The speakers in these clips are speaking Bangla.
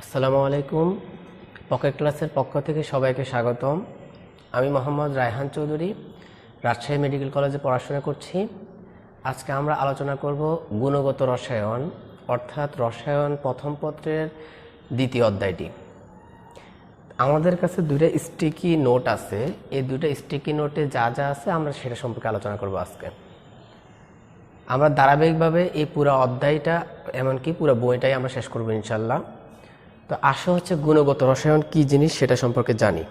আসসালামু আলাইকুম। পকেট ক্লাসের পক্ষ থেকে সবাইকে স্বাগতম। আমি মোহাম্মদ রায়হান চৌধুরী, রাজশাহী মেডিকেল কলেজে পড়াশোনা করছি। আজকে আমরা আলোচনা করব গুণগত রসায়ন, অর্থাৎ রসায়ন প্রথম পত্রের দ্বিতীয় অধ্যায়টি। আমাদের কাছে দুইটা স্টিকি নোট আছে। এই দুইটা স্টিকি নোটে যা যা আছে আমরা সেটা সম্পর্কে আলোচনা করব আজকে। আমরা ধারাবাহিকভাবে এই পুরো অধ্যায়টা, এমনকি পুরো বইটাই আমরা শেষ করব ইনশাল্লাহ। তো আসা হচ্ছে গুণগত রসায়ন কী জিনিস সেটা সম্পর্কে জানি,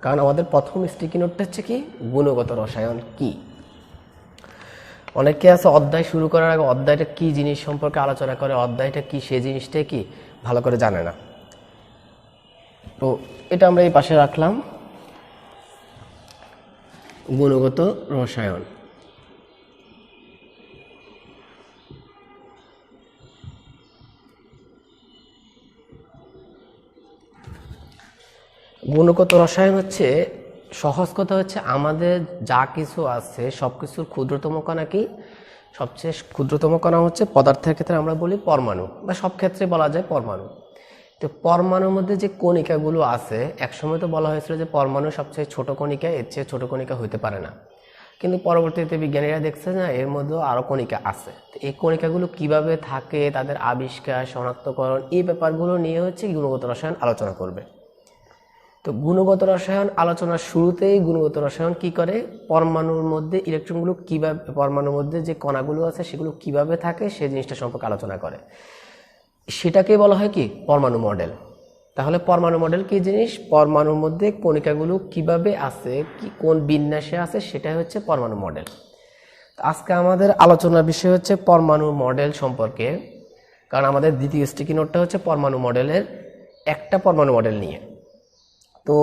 কারণ আমাদের প্রথম স্টিকি নোটটা হচ্ছে কি গুণগত রসায়ন কি। অনেকে আছে অধ্যায় শুরু করার আগে অধ্যায়টা কি জিনিস সম্পর্কে আলোচনা করে, অধ্যায়টা কি সেই জিনিসটা কি ভালো করে জানে না। তো এটা আমরা এই পাশে রাখলাম, গুণগত রসায়ন। গুণগত রসায়ন হচ্ছে, সহজ কথা হচ্ছে, আমাদের যা কিছু আছে সব কিছুর ক্ষুদ্রতম কণা কি, সবচেয়ে ক্ষুদ্রতম কণা হচ্ছে পদার্থের ক্ষেত্রে আমরা বলি পরমাণু, বা সব ক্ষেত্রে বলা যায় পরমাণু। তো পরমাণুর মধ্যে যে কণিকাগুলো আছে, একসময় তো বলা হয়েছিল যে পরমাণু সবচেয়ে ছোট কণিকা, এর চেয়ে ছোট কণিকা হইতে পারে না, কিন্তু পরবর্তীতে বিজ্ঞানীরা দেখছে না এর মধ্যেও আরও কণিকা আছে। তো এই কণিকাগুলো কিভাবে থাকে, তাদের আবিষ্কার, শনাক্তকরণ, এই ব্যাপারগুলো নিয়ে হচ্ছে গুণগত রসায়ন আলোচনা করবে। তো গুণগত রসায়ন আলোচনার শুরুতেই গুণগত রসায়ন কি করে, পরমাণুর মধ্যে ইলেকট্রনগুলো কিভাবে, পরমাণুর মধ্যে যে কণাগুলো আছে সেগুলো কিভাবে থাকে সেই জিনিসটা সম্পর্কে আলোচনা করে। সেটাকে বলা হয় কি পরমাণু মডেল। তাহলে পরমাণু মডেল কি জিনিস, পরমাণুর মধ্যে কণিকাগুলো কিভাবে আছে, কি কোন বিন্যাসে আছে, সেটাই হচ্ছে পরমাণু মডেল। আজকে আমাদের আলোচনার বিষয় হচ্ছে পরমাণু মডেল সম্পর্কে, কারণ আমাদের দ্বিতীয় স্টিকি নোটটা হচ্ছে পরমাণু মডেলের একটা পরমাণু মডেল নিয়ে। তো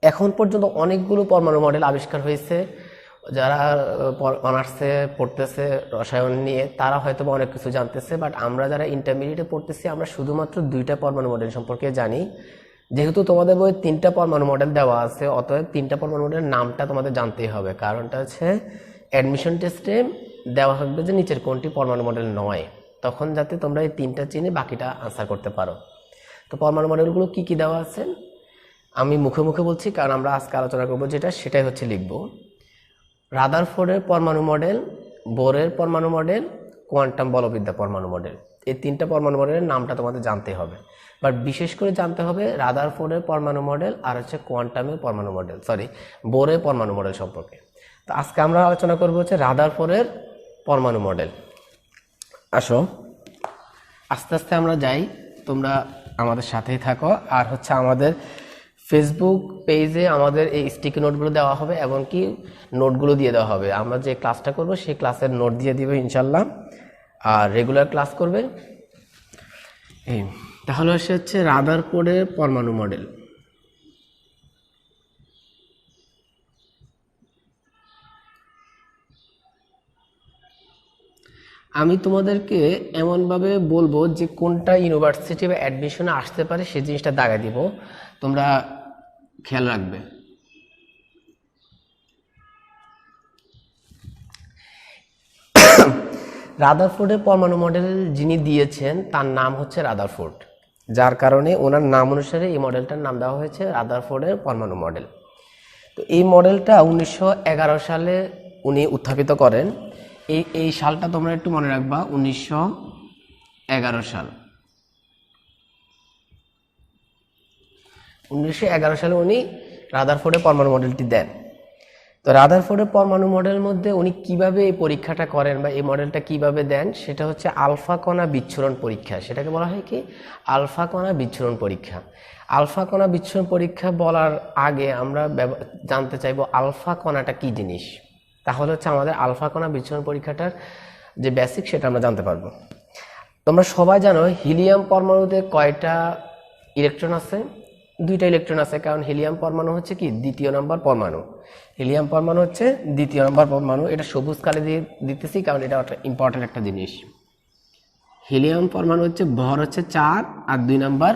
এখন পর্যন্ত অনেকগুলো পরমাণু মডেল আবিষ্কার হয়েছে। যারা অনার্সে পড়তেছে রসায়ন নিয়ে তারা হয়তো অনেক কিছু জানতেছে, বাট আমরা যারা ইন্টারমিডিয়েটে পড়তেছি আমরা শুধুমাত্র দুইটা পরমাণু মডেল সম্পর্কে জানি। যেহেতু তোমাদের বইয়ে 3টা পরমাণু মডেল দেওয়া আছে, অতএব 3টা পরমাণু মডেলের নামটা তোমাদের জানতেই হবে। কারণটা হচ্ছে অ্যাডমিশন টেস্টে দেওয়া হবে যে নিচের কোনটি পরমাণু মডেল নয়, তখন যাতে তোমরা এই 3টা চিনে বাকিটা আনসার করতে পারো। তো পরমাণু মডেলগুলো কি কি দেওয়া আছে আমি মুখে মুখে বলছি, কারণ আমরা আজকে আলোচনা করবো যেটা, সেটাই হচ্ছে লিখব। রাদারফোর্ডের পরমাণু মডেল, বোরের পরমাণু মডেল, কোয়ান্টাম বলবিদ্যা পরমাণু মডেল, এই 3টা পরমাণু মডেলের নামটা তোমাদের জানতে হবে। বাট বিশেষ করে জানতে হবে রাদারফোর্ডের পরমাণু মডেল আর হচ্ছে কোয়ান্টামের পরমাণু মডেল, বোরের পরমাণু মডেল সম্পর্কে। তো আজকে আমরা আলোচনা করবো হচ্ছে রাদারফোর্ডের পরমাণু মডেল। আসো আস্তে আস্তে আমরা যাই, তোমরা আমাদের সাথেই থাকো। আর হচ্ছে আমাদের ফেসবুক পেজে আমাদের এই স্টিকি নোটগুলো দেওয়া হবে, এবং কি নোটগুলো দিয়ে দেওয়া হবে। আমরা যে ক্লাসটা করব সেই ক্লাসের নোট দিয়ে দিবে ইনশাল্লাহ, আর রেগুলার ক্লাস করবে। তাহলে হচ্ছে রাদারফোর্ডের পরমাণু মডেল। আমি তোমাদেরকে এমনভাবে বলবো যে কোনটা ইউনিভার্সিটি বা অ্যাডমিশনে আসতে পারে সেই জিনিসটা দাগা দিব, তোমরা খেয়াল রাখবে। রাদারফোর্ডের পরমাণু মডেল যিনি দিয়েছেন তার নাম হচ্ছে রাদারফোর্ড, যার কারণে ওনার নাম অনুসারে এই মডেলটার নাম দেওয়া হয়েছে রাদারফোর্ডের পরমাণু মডেল। তো এই মডেলটা 1911 সালে উনি উত্থাপিত করেন। এই সালটা তোমরা একটু মনে রাখবা, 1911 সাল। 1911 সালে উনি রাদারফোর্ডের পরমাণু মডেলটি দেন। তো রাদারফোর্ডের পরমাণু মডেলের মধ্যে উনি কিভাবে এই পরীক্ষাটা করেন বা এই মডেলটা কিভাবে দেন, সেটা হচ্ছে আলফা কণা বিচ্ছুরণ পরীক্ষা। সেটাকে বলা হয় কি আলফা কণা বিচ্ছুরণ পরীক্ষা। আলফা কণা বিচ্ছুরণ পরীক্ষা বলার আগে আমরা জানতে চাইবো আলফা কণাটা কি জিনিস। তাহলে হচ্ছে আমাদের আলফা কণা বিচ্ছুরণ পরীক্ষাটার যে বেসিক সেটা আমরা জানতে পারবো। তোমরা সবাই জানো হিলিয়াম পরমাণুতে কয়টা ইলেকট্রন আছে? 2টা ইলেকট্রন আছে, কারণ হিলিয়াম পরমাণু হচ্ছে কি 2য় নম্বর পরমাণু। হিলিয়াম পরমাণু হচ্ছে 2য় নম্বর পরমাণু। এটা সবুজ কালি দিয়ে দিতেছি কারণ এটা একটা ইম্পর্টেন্ট একটা জিনিস। হিলিয়াম পরমাণু হচ্ছে ভর হচ্ছে 4, আর 2 নম্বর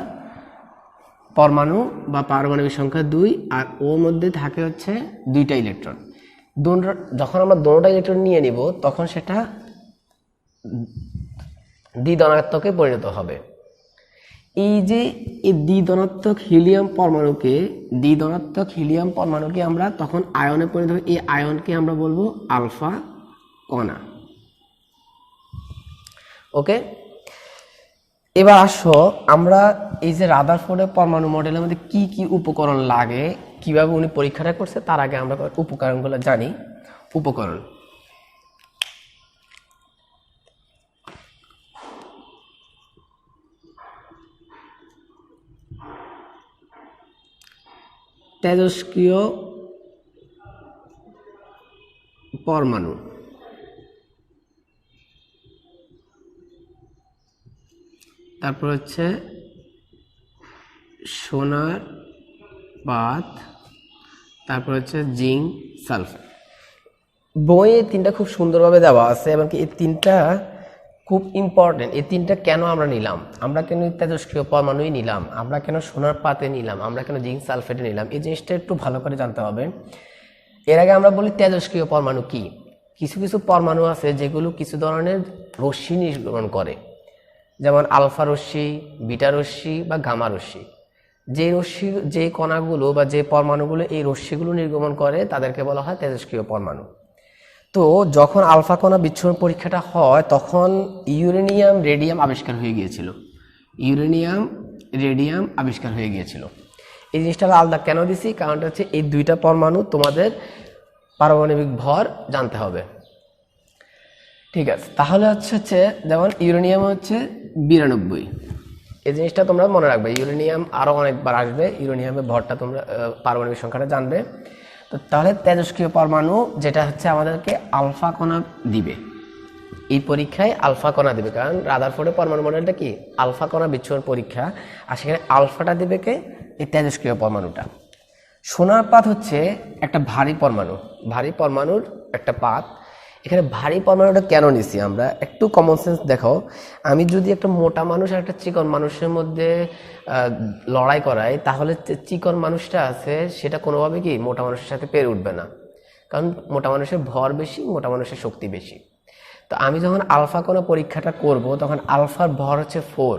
পরমাণু বা পারমাণবিক সংখ্যা 2, আর ওর মধ্যে থাকে হচ্ছে 2টা ইলেকট্রন। যখন আমরা দুটো ইলেকট্রন নিয়ে নিব তখন সেটা দ্বিধনাত্মকে পরিণত হবে। এই যে এই দ্বিধনাত্মক হিলিয়াম পরমাণুকে আমরা তখন আয়নে পরিণত হবে, এই আয়নকে আমরা বলবো আলফা কণা। ওকে, এবার আসো আমরা এই যে রাদারফোর্ডের পরমাণু মডেলের মধ্যে কি কি উপকরণ লাগে, কিভাবে উনি পরীক্ষাটা করছে, তার আগে আমরা উপকরণগুলো জানি। উপকরণ, তেজস্ক্রিয় পরমাণু, তারপর হচ্ছে সোনার পাত, তারপর হচ্ছে জিঙ্ক সালফেট। বইয়ে তিনটা খুব সুন্দরভাবে দেওয়া আছে এবং এই তিনটা খুব ইম্পর্টেন্ট। এই তিনটা কেন আমরা নিলাম, আমরা কেন তেজস্ক্রিয় পরমাণুই নিলাম, আমরা কেন সোনার পাতে নিলাম, আমরা কেন জিঙ্ক সালফেটে নিলাম, এই জিনিসটা একটু ভালো করে জানতে হবে। এর আগে আমরা বলি তেজস্ক্রিয় পরমাণু কি। কিছু কিছু পরমাণু আছে যেগুলো কিছু ধরনের রশ্মি নির্গমন করে, যেমন আলফা রশ্মি, বিটা রশ্মি বা গামা রশ্মি। যে কণাগুলো বা যে পরমাণুগুলো এই রশ্মিগুলো নির্গমন করে তাদেরকে বলা হয় তেজস্ক্রিয় পরমাণু। তো যখন আলফা কণা বিচ্ছুরণ পরীক্ষাটা হয় তখন ইউরেনিয়াম রেডিয়াম আবিষ্কার হয়ে গিয়েছিল। এই জিনিসটা আলাদা কেন দিছি, কারণটা হচ্ছে এই দুইটা পরমাণু তোমাদের পারমাণবিক ভর জানতে হবে। ঠিক আছে, তাহলে হচ্ছে যেমন ইউরেনিয়াম হচ্ছে 92, এই জিনিসটা তোমরা মনে রাখবে। ইউরেনিয়াম আরো অনেকবার আসবে, ইউরেনিয়ামের ভরটা তোমরা পারমাণবিক সংখ্যাটা জানবে। তো তাহলে তেজস্ক্রিয় পরমাণু যেটা হচ্ছে আমাদেরকে আলফা কণা দিবে, এই পরীক্ষায় আলফা কণা দিবে, কারণ রাদারফোর্ডের পরমাণু মডেলটা কি আলফা কণা বিচ্ছুরণ পরীক্ষা, আর সেখানে আলফাটা দিবে কে, এই তেজস্ক্রিয় পরমাণুটা। সোনার পাত হচ্ছে একটা ভারী পরমাণুর একটা পাত। এখানে ভারী পরমাণুটা কেন নিছি আমরা, একটু কমন সেন্স দেখো। আমি যদি একটা মোটা মানুষ আর একটা চিকন মানুষের মধ্যে লড়াই করাই, তাহলে চিকন মানুষটা আছে সেটা কোনোভাবে কি মোটা মানুষের সাথে পেরে উঠবে না, কারণ মোটা মানুষের ভর বেশি, মোটা মানুষের শক্তি বেশি। তো আমি যখন আলফা কোনো পরীক্ষাটা করব তখন আলফার ভর হচ্ছে 4।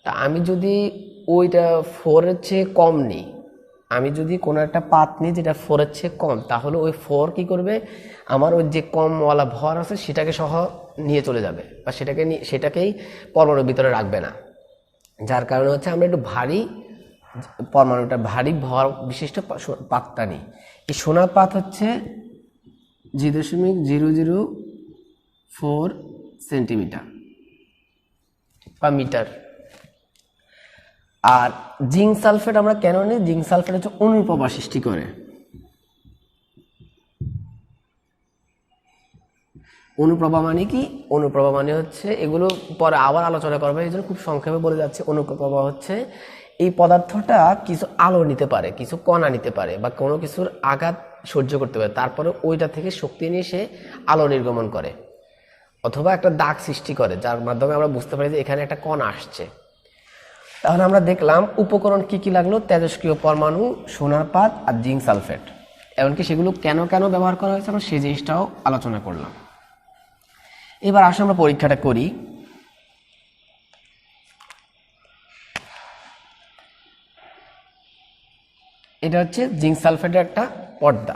তা আমি যদি ওইটা 4-এর চেয়ে কম নিই, আমি যদি কোনো একটা পাত নিই যেটা 4-এর চেয়ে কম, তাহলে ওই 4 কি করবে, আমার ওই যে কমওয়ালা ভর আছে সেটাকে সহ নিয়ে চলে যাবে, বা সেটাকেই পরমাণুর ভিতরে রাখবে না। যার কারণে হচ্ছে আমরা একটু ভারী পরমাণুটা, ভারী ভর বিশিষ্ট পাতটা নিই। এই সোনার পাত হচ্ছে 0.004 সেন্টিমিটার বা মিটার। আর জিঙ্ক সালফেট আমরা কেন নিই, জিঙ্ক সালফেট হচ্ছে অনুপ্রভা সৃষ্টি করে। অনুপ্রভা মানে কি, অনুপ্রভা মানে হচ্ছে, এগুলো পরে আবার আলোচনা করবে, এই জন্য খুব সংক্ষেপে বলে যাচ্ছে। অনুপ্রভা হচ্ছে এই পদার্থটা কিছু আলো নিতে পারে, কিছু কণা নিতে পারে, বা কোনো কিছুর আঘাত সহ্য করতে পারে, তারপরে ওইটা থেকে শক্তি নিয়ে সে আলো নির্গমন করে, অথবা একটা দাগ সৃষ্টি করে, যার মাধ্যমে আমরা বুঝতে পারি যে এখানে একটা কণা আসছে। তাহলে আমরা দেখলাম উপকরণ কি কি লাগলো, তেজস্ক্রিয় পরমাণু, সোনার পাত আর জিঙ্ক সালফেট। এমনকি সেগুলো কেন কেন ব্যবহার করা হয়েছে আমরা সেই জিনিসটাও আলোচনা করলাম। এবার আসলে আমরা পরীক্ষাটা করি। এটা হচ্ছে জিঙ্ক সালফেটের একটা পর্দা।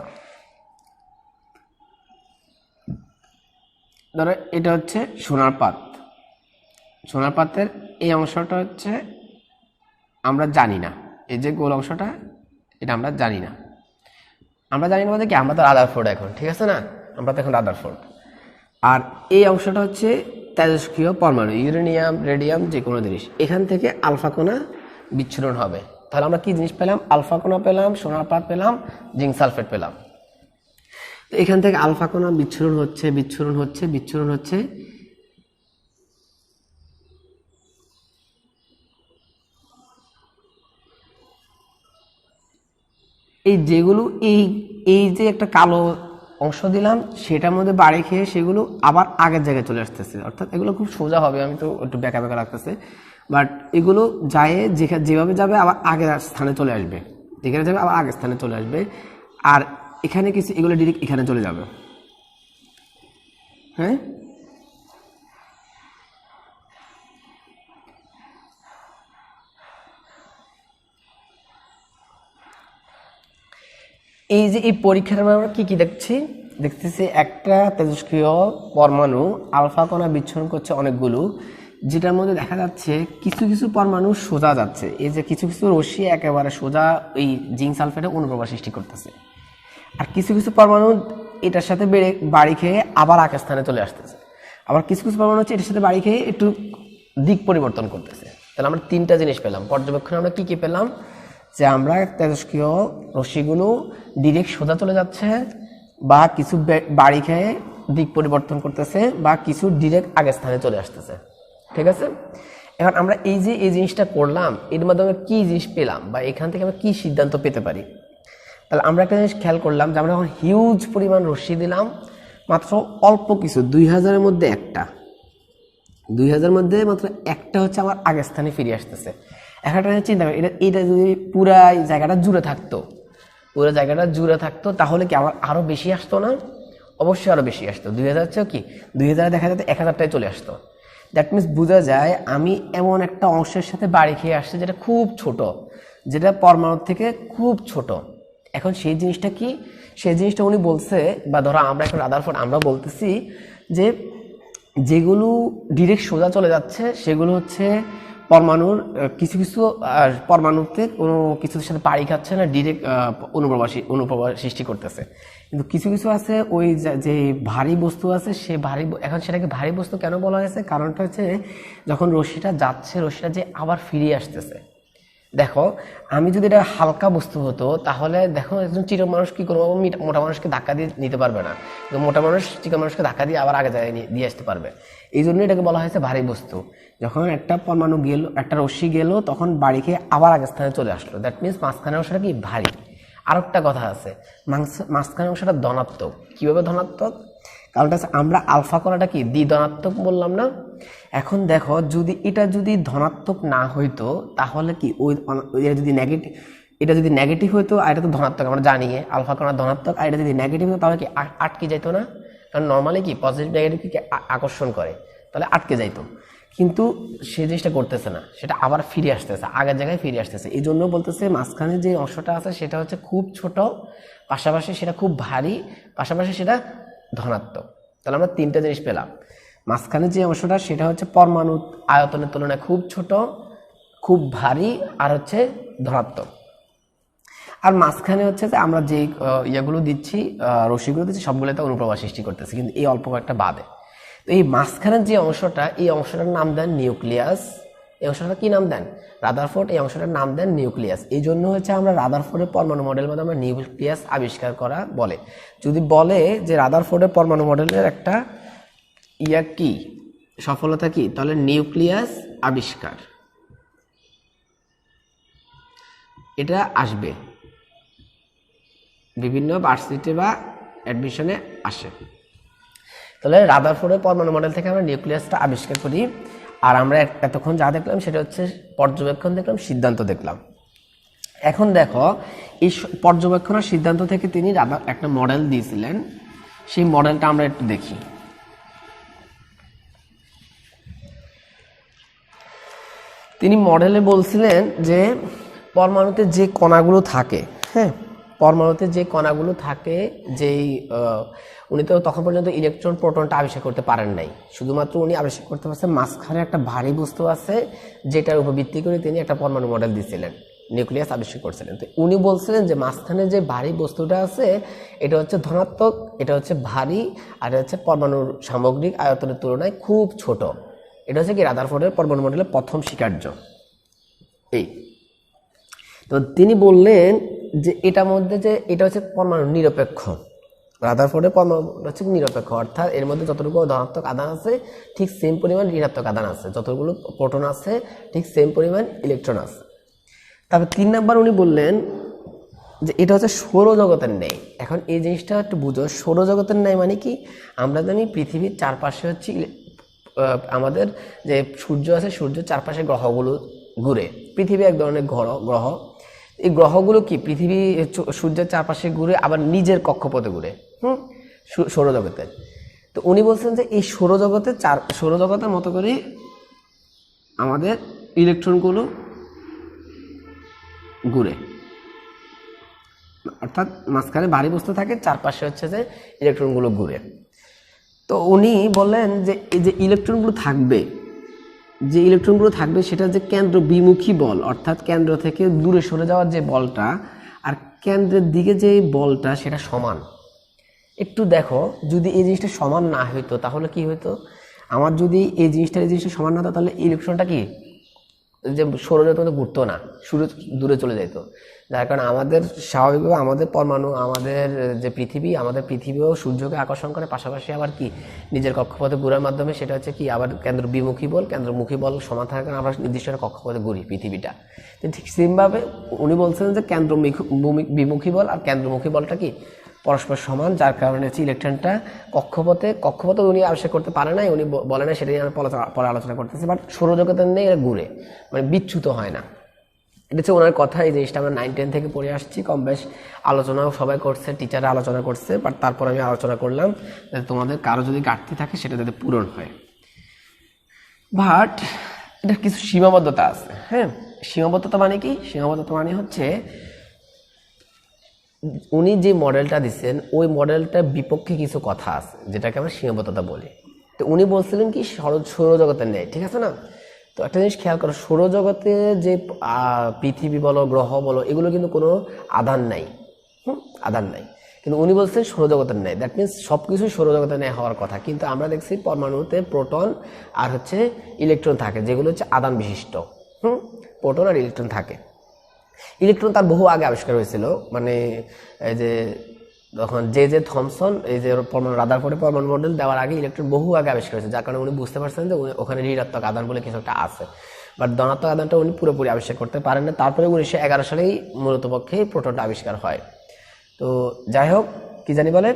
ধরো এটা হচ্ছে সোনার পাত। সোনার পাতের এই অংশটা হচ্ছে আমরা জানি না, এই যে গোল অংশটা, এটা আমরা জানি না। আমরা জানি না বলতে কি, আমরা তো রাদারফোর্ড এখন, ঠিক আছে না, আমরা তো এখন রাদারফোর্ড। আর এই অংশটা হচ্ছে তেজস্ক্রিয় পরমাণু, ইউরেনিয়াম, রেডিয়াম, যে কোনো জিনিস, এখান থেকে আলফা কণা বিচ্ছুরণ হবে। তাহলে আমরা কি জিনিস পেলাম, আলফা কণা পেলাম, সোনার পাত পেলাম, জিঙ্ক সালফেট পেলাম। তো এখান থেকে আলফা কণা বিচ্ছুরণ হচ্ছে। এই যেগুলো এই যে একটা কালো অংশ দিলাম সেটার মধ্যে বাড়ি খেয়ে সেগুলো আবার আগের জায়গায় চলে আসতেছে, অর্থাৎ এগুলো খুব সোজা হবে, আমি তো একটু বেঁকা বেঁকা লাগতেছে, বাট এগুলো যায় যেভাবে যাবে আবার আগের স্থানে চলে আসবে, যেখানে যাবে আবার আগের স্থানে চলে আসবে। আর এখানে কিছু এগুলো ডিরেক্ট এখানে চলে যাবে। হ্যাঁ, এই যে এই পরীক্ষার আমরা কি কি দেখতেছি একটা তেজস্ক্রিয় পরমাণু আলফা কণা বিচ্ছুরণ করছে অনেকগুলো, যেটার মধ্যে দেখা যাচ্ছে কিছু কিছু পরমাণু সোজা যাচ্ছে, এই যে কিছু কিছু রশ্মি একেবারে সোজা ওই জিঙ্ক সালফেটে অনুপ্রবাহ সৃষ্টি করতেছে, আর কিছু কিছু পরমাণু এটার সাথে বাড়ি খেয়ে আবার আকাশ স্থানে চলে আসতেছে, আবার কিছু কিছু পরমাণু হচ্ছে এটার সাথে বাড়ি খেয়ে একটু দিক পরিবর্তন করতেছে। তাহলে আমরা তিনটা জিনিস পেলাম পর্যবেক্ষণে। আমরা কি কি পেলাম? যে আমরা তেজস্ক্রিয় রশ্মিগুলো ডিরেক্ট সোজা চলে যাচ্ছে, বা কিছু বাড়ি খেয়ে দিক পরিবর্তন করতেছে, বা কিছু ডিরেক্ট আগের স্থানে চলে আসতেছে। ঠিক আছে, এখন আমরা এই যে এই জিনিসটা করলাম, এর মাধ্যমে কি জিনিস পেলাম বা এখান থেকে আমরা কি সিদ্ধান্ত পেতে পারি? তাহলে আমরা একটা জিনিস খেয়াল করলাম যে আমরা যখন হিউজ পরিমাণ রশ্মি দিলাম, মাত্র অল্প কিছু 2000-এর মধ্যে একটা 2000 মধ্যে মাত্র একটা হচ্ছে আমার আগের স্থানে ফিরে আসতেছে। একটা চিন্তা করি, এটা যদি পুরা জায়গাটা জুড়ে থাকতো তাহলে কি আমার আরো বেশি আসতো না? অবশ্যই আরো বেশি আসতো। 2000 হচ্ছে কি 2000 দেখা যেত 1000টায় চলে আসতো। দ্যাট মিনস বোঝা যায় আমি এমন একটা অংশের সাথে বাড়ি খেয়ে আসছে যেটা খুব ছোট, যেটা পরমাণুর থেকে খুব ছোট। এখন সেই জিনিসটা কি? সেই জিনিসটা উনি বলছে, বা ধরো আমরা এখন রাদারফোর্ড আমরা বলতেছি যে যেগুলো ডিরেক্ট সোজা চলে যাচ্ছে সেগুলো হচ্ছে পরমাণুর কিছু কিছু পরমাণুতে কোনো কিছুর সাথে পাড়ি খাচ্ছে না, ডিরেক্ট অনুপ্রবাহ সৃষ্টি করতেছে। কিন্তু কিছু কিছু আছে ওই যে ভারী বস্তু আছে, সে ভারী, এখন সেটাকে ভারী বস্তু কেন বলা হয়েছে? কারণটা হচ্ছে যখন রশ্মিটা যাচ্ছে, রশ্মিটা যে আবার ফিরিয়ে আসতেছে। দেখো আমি যদি এটা হালকা বস্তু হতো তাহলে দেখো একজন চিকন মানুষ কি করবো, মোটা মানুষকে ধাক্কা দিয়ে নিতে পারবে না, মোটা মানুষ চিকন মানুষকে ধাক্কা দিয়ে আবার আগে জায়গায় দিয়ে আসতে পারবে। এই জন্য এটাকে বলা হয়েছে ভারী বস্তু। যখন একটা পরমাণু গেল, একটা রশ্মি গেল, তখন বাড়ি খেয়ে আবার আগের স্থানে চলে আসলো। দ্যাট মিনস মাঝখানের অংশটা কি ভারী। আর একটা কথা আছে, মাঝখানের অংশটা ধনাত্মক। কিভাবে ধনাত্মক? কারণটা হচ্ছে আমরা আলফা কণাটা কি দ্বিধনাত্মক বললাম না? এখন দেখো যদি এটা যদি ধনাত্মক না হইতো তাহলে কি ওই যদি নেগেটিভ, এটা যদি নেগেটিভ হইতো আর এটা তো ধনাত্মক, আমরা জানি আলফা কণা ধনাত্মক, আর এটা যদি নেগেটিভ হতো তাহলে কি আটকে যাইতো না? কারণ নর্মালি কি পজিটিভ নেগেটিভকে আকর্ষণ করে, তাহলে আটকে যাইতো। কিন্তু সে জিনিসটা করতেছে না, সেটা আবার ফিরে আসতেছে, আগের জায়গায় ফিরে আসতেছে। এই জন্য বলতেছে মাঝখানে যে অংশটা আছে সেটা হচ্ছে খুব ছোট, পাশাপাশি সেটা খুব ভারী, পাশাপাশি সেটা ধনাত্মক। তাহলে আমরা তিনটা জিনিস পেলাম। মাঝখানে যে অংশটা সেটা হচ্ছে পরমাণু আয়তনের তুলনায় খুব ছোট, খুব ভারী, আর হচ্ছে ধনাত্মক। আর মাঝখানে হচ্ছে যে আমরা যে ইয়েগুলো দিচ্ছি, রশ্মিগুলো দিচ্ছি, সবগুলোতে অনুপ্রবাহ সৃষ্টি করতেছে, কিন্তু এই অল্প কয়েকটা বাদে। তো এই মাঝখানের যে অংশটা, এই অংশটার নাম দেন নিউক্লিয়াস। এই অংশটা কি নাম দেন? রাদারফোর্ড এই অংশটার নাম দেন নিউক্লিয়াস। এই জন্য হচ্ছে আমরা রাদারফোর্ডের পরমাণু মডেলের মধ্যে আমরা নিউক্লিয়াস আবিষ্কার করা বলে। যদি বলে যে রাদারফোর্ডের পরমাণু মডেলের একটা কি সফলতা কি, তাহলে নিউক্লিয়াস আবিষ্কার, এটা আসবে বিভিন্ন ভার্সিটি বা অ্যাডমিশনে আসে। তাহলে রাদারফোর্ডের পরমাণু মডেল থেকে আমরা নিউক্লিয়াসটা আবিষ্কার করি। আর আমরা এতক্ষণ যা দেখলাম সেটা হচ্ছে পর্যবেক্ষণ দেখলাম, সিদ্ধান্ত দেখলাম। এখন দেখো এই পর্যবেক্ষণ আর সিদ্ধান্ত থেকে তিনি একটা মডেল দিয়েছিলেন, সেই মডেলটা আমরা একটু দেখি। তিনি মডেলে বলছিলেন যে পরমাণুতে যে কণাগুলো থাকে, হ্যাঁ পরমাণুতে যে কণাগুলো থাকে, যেই উনি তো তখন পর্যন্ত ইলেকট্রন প্রোটনটা আবিষ্কার করতে পারেন নাই, শুধুমাত্র উনি আবিষ্কার করতে পারছেন মাঝখানে একটা ভারী বস্তু আছে, যেটার উপর ভিত্তি করে তিনি একটা পরমাণু মডেল দিয়েছিলেন, নিউক্লিয়াস আবিষ্কার করছিলেন। তো উনি বলছিলেন যে মাঝখানে যে ভারী বস্তুটা আছে এটা হচ্ছে ধনাত্মক, এটা হচ্ছে ভারী, আর এটা হচ্ছে পরমাণুর সামগ্রিক আয়তনের তুলনায় খুব ছোট। এটা হচ্ছে কি রাদারফোর্ডের পরমাণু মডেলের প্রথম স্বীকার্য। এই তো তিনি বললেন যে এটার মধ্যে যে এটা হচ্ছে পরমাণু নিরপেক্ষ, রাদারফোর্ডের পরমাণু হচ্ছে নিরপেক্ষ, অর্থাৎ এর মধ্যে যতটুকু ধনাত্মক আধান আছে ঠিক সেম পরিমাণ ঋণাত্মক আধান আছে, যতগুলো প্রোটন আছে ঠিক সেম পরিমাণ ইলেকট্রন আছে। তারপর 3 নাম্বার উনি বললেন যে এটা হচ্ছে সৌরজগতের ন্যায়। এখন এই জিনিসটা একটু বুঝো, সৌরজগতের ন্যায় মানে কি? আমরা জানি পৃথিবীর চারপাশে হচ্ছে আমাদের যে সূর্য আছে, সূর্যের চারপাশে গ্রহগুলো ঘুরে, পৃথিবী এক ধরনের গ্রহ। এই গ্রহগুলো কি পৃথিবী সূর্যের চারপাশে ঘুরে আবার নিজের কক্ষপথে ঘুরে সৌরজগতের। তো উনি বলছেন যে এই সৌরজগতের মতো করে আমাদের ইলেকট্রনগুলো ঘুরে। অর্থাৎ মাঝখানে ভারী বস্তু থাকে, চারপাশে হচ্ছে যে ইলেকট্রনগুলো ঘুরে। তো উনি বললেন যে এই যে ইলেকট্রনগুলো থাকবে সেটা যে কেন্দ্র বিমুখী বল, অর্থাৎ কেন্দ্র থেকে দূরে সরে যাওয়ার যে বলটা আর কেন্দ্রের দিকে যে বলটা সেটা সমান। একটু দেখো, যদি এই জিনিসটা সমান না হইতো তাহলে কি হইতো, আমার যদি এই জিনিসটা সমান না হতো তাহলে ইলেকট্রনটা কি যে সৌরজগতের মধ্যে ঘুরতো না, দূরে চলে যেত। যার কারণে আমাদের স্বাভাবিকভাবে আমাদের পরমাণু, আমাদের যে পৃথিবীও সূর্যকে আকর্ষণ করে, পাশাপাশি আবার কি নিজের কক্ষপথে ঘুরার মাধ্যমে সেটা হচ্ছে কি আবার কেন্দ্রমুখী বল সমান থাকার কারণে আমরা নির্দিষ্ট একটা কক্ষপথে ঘুরি পৃথিবীটা। তো ঠিক সেমভাবে উনি বলছেন যে বিমুখী বল আর কেন্দ্রমুখী বলটা কি পরস্পর সমান, যার কারণে হচ্ছে ইলেকট্রনটা কক্ষপথে উনি আবিষ্কার করতে পারে নাই, উনি বলে না, সেটাই আমরা পরে আলোচনা করতেছি। বাট সৌরজগতের নেই, এটা ঘুরে, মানে বিচ্যুত হয় না। এটা হচ্ছে ওনার কথা। এই জিনিসটা আমরা 9-10 থেকে পড়ে আসছি, কম বেশ আলোচনাও সবাই করছে, টিচাররা আলোচনা করছে, বাট তারপর আমি আলোচনা করলাম যাতে তোমাদের কারো যদি ঘাটতি থাকে সেটা যাতে পূরণ হয়। বাট এটার কিছু সীমাবদ্ধতা আছে। হ্যাঁ, সীমাবদ্ধতা মানে কি? সীমাবদ্ধতা মানে হচ্ছে উনি যে মডেলটা দিচ্ছেন ওই মডেলটার বিপক্ষে কিছু কথা আছে, যেটাকে আমরা সীমাবদ্ধতা বলি। তো উনি বলছিলেন কি সৌরজগতের নেই, ঠিক আছে না? তো একটা জিনিস খেয়াল করো, সৌরজগতে যে পৃথিবী বলো, গ্রহ বলো, এগুলো কিন্তু কোনো আধান নাই, আধান নাই। কিন্তু উনি বলছেন সৌরজগতের নেই, দ্যাট মিনস সব কিছুই সৌরজগতের নেই হওয়ার কথা। কিন্তু আমরা দেখছি পরমাণুতে প্রোটন আর হচ্ছে ইলেকট্রন থাকে, যেগুলো হচ্ছে আধান বিশিষ্ট। প্রোটন আর ইলেকট্রন থাকে। ইলেকট্রন তার বহু আগে আবিষ্কার হয়েছিল, মানে এই যে তখন জে থমসন এই যে পরমাণু রাদারফোর্ডের পরমাণু মডেল দেওয়ার আগে ইলেকট্রন বহু আগে আবিষ্কার হয়েছে, যার কারণে উনি বুঝতে পারছেন যে ওখানে ঋণাত্মক আধান বলে কিছু একটা আছে। বাট ধনাত্মক আধানটা উনি পুরোপুরি আবিষ্কার করতে পারেন না। তারপরে 1911 সালেই মূলত পক্ষে প্রোটনটা আবিষ্কার হয়। তো যাই হোক, কি জানি বলে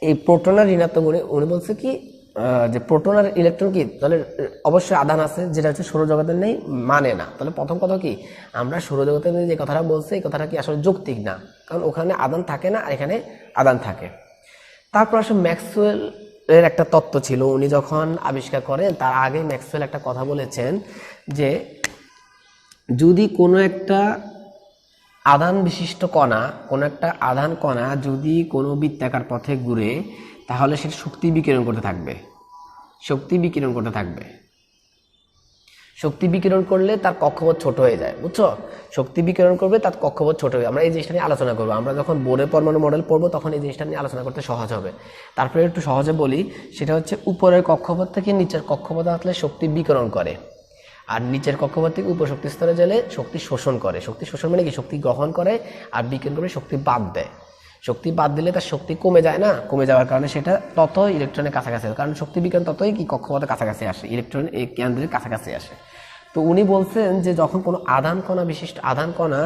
এই প্রোটন আর ঋণাত্মক, উনি বলছে কি যে প্রোটন আর ইলেকট্রন কি তাহলে অবশ্যই আধান আছে, যেটা হচ্ছে সৌরজগতের নেই, মানে না। তাহলে প্রথম কথা কি, আমরা সৌরজগতের নেই যে কথাটা বলছে এই কথাটা কি আসলে যৌক্তিক না, কারণ ওখানে আধান থাকে না আর এখানে আধান থাকে। তারপর আসলে ম্যাক্সওয়েল এর একটা তত্ত্ব ছিল, উনি যখন আবিষ্কার করেন তার আগে ম্যাক্সওয়েল একটা কথা বলেছেন যে যদি কোনো একটা আধান বিশিষ্ট কণা, কোনো একটা আধান কণা যদি কোনো বৃত্তাকার পথে ঘুরে তাহলে সেটা শক্তি বিকিরণ করতে থাকবে। শক্তি বিকিরণ করলে তার কক্ষপথ ছোট হয়ে যায়, বুঝছো? শক্তি বিকিরণ করবে, তার কক্ষপথ ছোট হবে। আমরা এই জিনিসটা নিয়ে আলোচনা করবো, আমরা যখন বোরের পরমাণু মডেল পড়বো তখন এই জিনিসটা নিয়ে আলোচনা করতে সহজ হবে। তারপরে একটু সহজে বলি, সেটা হচ্ছে উপরের কক্ষপথ থেকে নিচের কক্ষপথে আসলে শক্তি বিকিরণ করে, আর নিচের কক্ষপথ থেকে উপশক্তি স্তরে গেলে শক্তি শোষণ করে। শক্তি শোষণ মানে কি, শক্তি গ্রহণ করে আর বিকিরণ করে শক্তি বাদ দেয়। শক্তি বাদ দিলে তার শক্তি কমে যায় না, কমে যাওয়ার কারণে সেটা তত ইলেকট্রনের কাছাকাছি, কারণ শক্তি বিকিরণ ততই কি কক্ষপথের কাছাকাছি আসে, ইলেকট্রন এই কেন্দ্রের কাছাকাছি আসে। তো উনি বলছেন যে যখন কোনো আধান কণা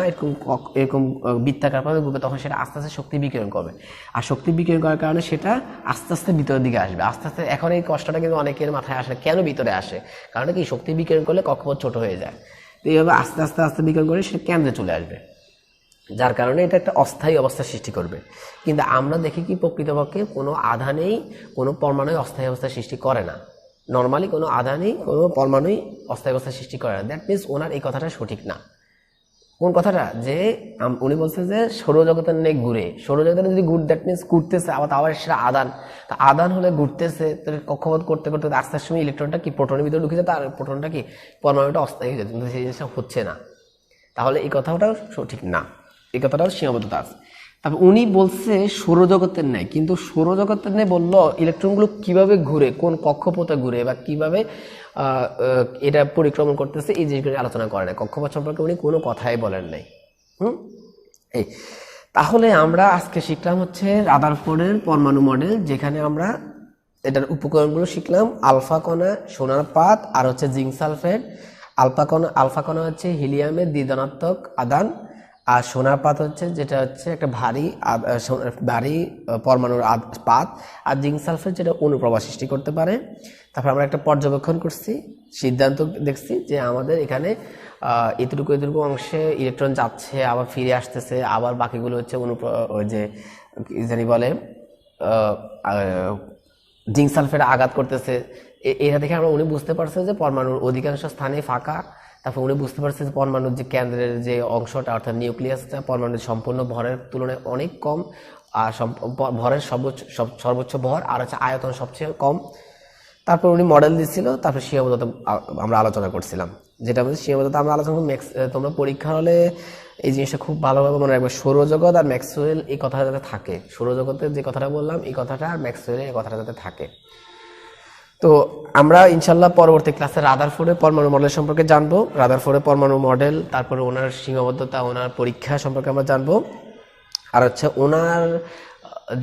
এরকম বৃত্তাকার পথে ঘুরবে তখন সেটা আস্তে আস্তে শক্তি বিকিরণ করবে, আর শক্তি বিকিরণ করার কারণে সেটা আস্তে আস্তে ভিতরের দিকে আসবে। আস্তে আস্তে এখন এই কষ্টটা কিন্তু অনেকের মাথায় আসে, কেন ভিতরে আসে? কারণ কি, শক্তি বিকিরণ করলে কক্ষপথ ছোট হয়ে যায়। তো এইভাবে আস্তে আস্তে বিকিরণ করে সে কেন্দ্রে চলে আসবে, যার কারণে এটা একটা অস্থায়ী অবস্থা সৃষ্টি করবে। কিন্তু আমরা দেখি কি প্রকৃতপক্ষে কোনো আধানেই কোনো পরমাণুই অস্থায়ী অবস্থা সৃষ্টি করে না। নর্মালি কোনো আধানেই কোনো পরমাণুই অস্থায়ী অবস্থা সৃষ্টি করে না। দ্যাট মিনস ওনার এই কথাটা সঠিক না। কোন কথাটা? যে উনি বলছে যে সৌরজগতের নেই ঘুরে, সৌরজগতের যদি দ্যাট মিনস ঘুরতেছে, আবার সেটা আধান। তা আধান হলে ঘুরতেছে, তাহলে কক্ষপথ করতে করতে আস্তে আস্তে সময় ইলেকট্রনটা কি প্রোটনের ভিতরে ঢুকে যেত, আর প্রোটনটা কি পরমাণুটা অস্থায়ী হয়ে যেত, কিন্তু সেই জিনিসটা হচ্ছে না। তাহলে এই কথাটাও সঠিক না, এই কথাটাও সীমাবদ্ধতা আছে। তারপর উনি বলছে সৌরজগতের নেই, কিন্তু সৌরজগতের নেই বললো ইলেকট্রনগুলো কিভাবে ঘুরে, কোন কক্ষপথে ঘুরে বা কিভাবে এটা পরিক্রমণ করতেছে, এই জিনিসগুলো আলোচনা করে না। কক্ষপথ সম্পর্কে উনি কোনো কথাই বলেন নাই। এই তাহলে আমরা আজকে শিখলাম হচ্ছে রাদারফোর্ডের পরমাণু মডেল, যেখানে আমরা এটার উপকরণগুলো শিখলাম। আলফা কণা, সোনার পাত, আর হচ্ছে জিঙ্ক সালফেট। আলফা কণা হচ্ছে হিলিয়ামের দ্বিধনাত্মক আধান, আর সোনার পাত হচ্ছে যেটা হচ্ছে একটা ভারী পরমাণুর পাত, আর জিঙ্ক সালফেট যেটা অনুপ্রবাহ সৃষ্টি করতে পারে। তারপর আমরা একটা পর্যবেক্ষণ করছি, সিদ্ধান্ত দেখছি যে আমাদের এখানে এতটুকু অংশে ইলেকট্রন যাচ্ছে, আবার ফিরে আসতেছে, আবার বাকিগুলো হচ্ছে ওই যে জানি বলে জিঙ্ক সালফেট আঘাত করতেছে। এটা দেখে উনি বুঝতে পারছে যে পরমাণুর অধিকাংশ স্থানে ফাঁকা, তারপর উনি বুঝতে পারছে যে পরমাণুর যে কেন্দ্রের যে অংশটা অর্থাৎ নিউক্লিয়াসটা পরমাণুর সম্পূর্ণ ভরের তুলনায় অনেক কম, আর ভরের সর্বোচ্চ ভর আর হচ্ছে আয়তন সবচেয়ে কম। তারপর উনি মডেল দিচ্ছিল, তারপর সীমাবদ্ধতা আমরা আলোচনা করছিলাম। যেটা বলছি সীমাবদ্ধতা আমরা আলোচনা করব। তোমরা পরীক্ষা হলে এই জিনিসটা খুব ভালোভাবে মনে রাখবে, সৌরজগৎ আর ম্যাক্সওয়েল এই কথাটা যাতে থাকে, সৌরজগতের যে কথাটা বললাম এই কথাটা আর ম্যাক্সওয়েলের এই কথাটা যাতে থাকে। তো আমরা ইনশাল্লাহ পরবর্তী ক্লাসে রাদারফোর্ডের পরমাণু মডেল সম্পর্কে জানবো, রাদারফোর্ডের পরমাণু মডেল, তারপরে ওনার সীমাবদ্ধতা, ওনার পরীক্ষা সম্পর্কে আমরা জানবো। আর হচ্ছে ওনার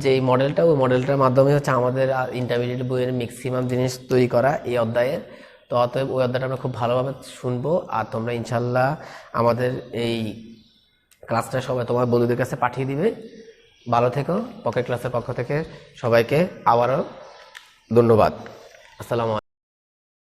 যে মডেলটা, ওই মডেলটার মাধ্যমে হচ্ছে আমাদের ইন্টারমিডিয়েট বইয়ের ম্যাক্সিমাম জিনিস তৈরি করা এই অধ্যায়ের। তো অতএব ওই অধ্যায়টা আমরা খুব ভালোভাবে শুনবো। আর তোমরা ইনশাল্লাহ আমাদের এই ক্লাসটা সবাই তোমার বন্ধুদের কাছে পাঠিয়ে দিবে। ভালো থেকো। পকেট ক্লাসের পক্ষ থেকে সবাইকে আবারও ধন্যবাদ। আসসালামু আলাইকুম।